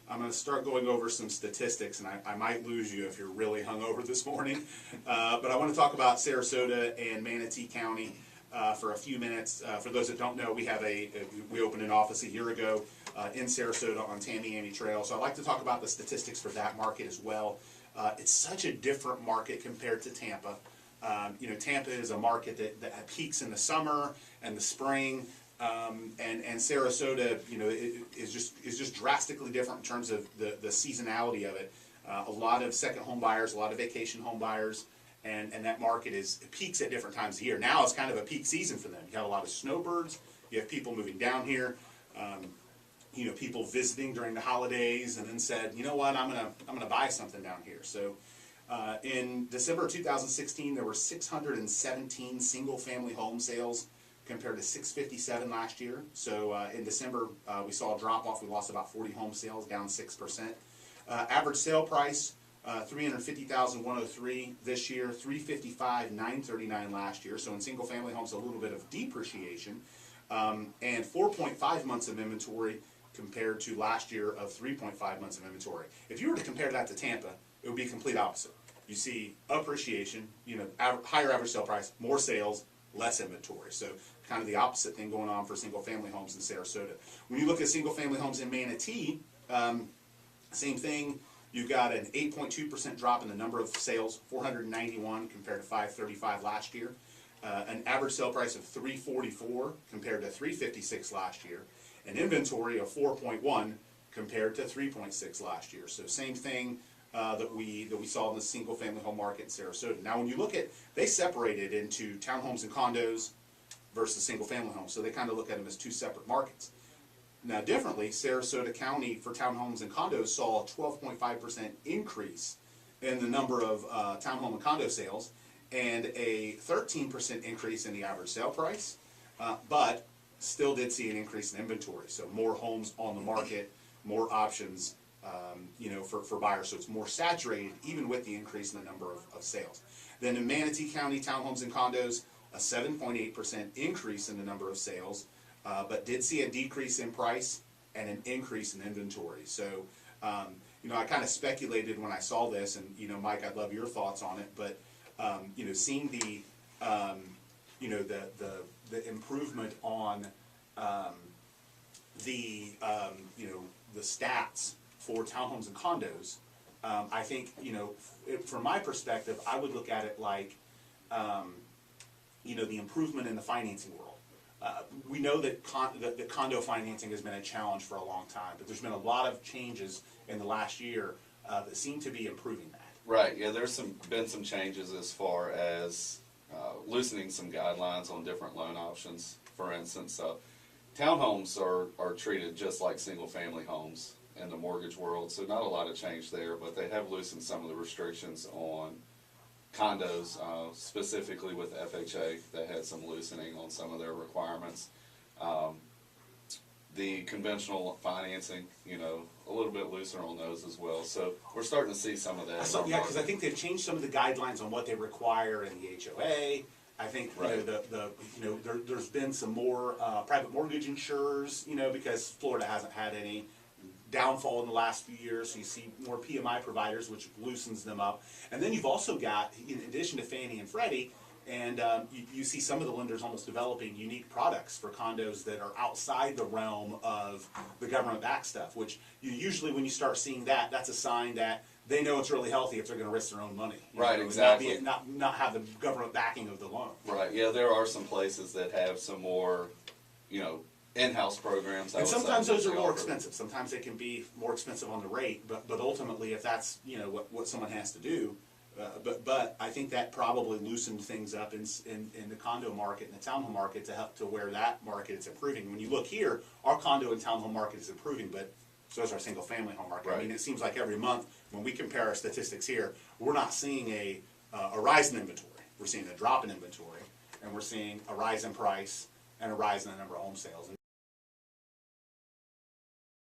I'm going to start going over some statistics, and I might lose you if you're really hungover this morning. But I want to talk about Sarasota and Manatee County for a few minutes. For those that don't know, we opened an office a year ago in Sarasota on Tamiami Trail. So I'd like to talk about the statistics for that market as well. It's such a different market compared to Tampa. Tampa is a market that peaks in the summer and the spring, and Sarasota, is just drastically different in terms of the seasonality of it. A lot of second home buyers, a lot of vacation home buyers, and that market it peaks at different times of year. Now it's kind of a peak season for them. You have a lot of snowbirds. You have people moving down here. People visiting during the holidays, and then said, you know what, I'm gonna buy something down here. So. In December 2016, there were 617 single-family home sales compared to 657 last year. So in December, we saw a drop-off. We lost about 40 home sales, down 6%. Average sale price, $350,103 this year, $355,939 last year. So in single-family homes, a little bit of depreciation, and 4.5 months of inventory compared to last year of 3.5 months of inventory. If you were to compare that to Tampa, it would be complete opposite. You see appreciation, higher average sale price, more sales, less inventory. So kind of the opposite thing going on for single-family homes in Sarasota. When you look at single-family homes in Manatee, same thing. You've got an 8.2% drop in the number of sales, 491 compared to 535 last year. An average sale price of $344 compared to $356 last year. An inventory of 4.1 compared to 3.6 last year. So same thing. That we saw in the single-family home market in Sarasota. Now, when you look at, they separated into townhomes and condos versus single-family homes, so they kind of look at them as two separate markets. Now, differently, Sarasota County for townhomes and condos saw a 12.5% increase in the number of townhome and condo sales, and a 13% increase in the average sale price, but still did see an increase in inventory. So more homes on the market, more options. For buyers, so it's more saturated even with the increase in the number of sales. Then in Manatee County, townhomes and condos, a 7.8% increase in the number of sales, but did see a decrease in price and an increase in inventory. So, I kind of speculated when I saw this, and Mike, I'd love your thoughts on it, but seeing the improvement on the stats for townhomes and condos, I think, from my perspective, I would look at it like, the improvement in the financing world. We know that the condo financing has been a challenge for a long time, but there's been a lot of changes in the last year that seem to be improving that. Right, yeah, there's been some changes as far as loosening some guidelines on different loan options. For instance, townhomes are treated just like single-family homes in the mortgage world, so not a lot of change there, but they have loosened some of the restrictions on condos, specifically with FHA. They had some loosening on some of their requirements. The conventional financing, a little bit looser on those as well. So we're starting to see some of that. Yeah, because I think they've changed some of the guidelines on what they require in the HOA. I think right. There's been some more private mortgage insurers, because Florida hasn't had any downfall in the last few years, so you see more PMI providers, which loosens them up. And then you've also got, in addition to Fannie and Freddie, and you see some of the lenders almost developing unique products for condos that are outside the realm of the government-backed stuff, which usually when you start seeing that, that's a sign that they know it's really healthy if they're going to risk their own money. Right, exactly. Not have the government backing of the loan. Right, yeah, there are some places that have some more, in-house programs. And sometimes those are more expensive. Sometimes they can be more expensive on the rate, but ultimately, if that's what someone has to do, but I think that probably loosened things up in the condo market and the townhome market to help to where that market is improving. When you look here, our condo and townhome market is improving, but so is our single-family home market. Right. I mean, it seems like every month when we compare our statistics here, we're not seeing a rise in inventory. We're seeing a drop in inventory, and we're seeing a rise in price and a rise in the number of home sales.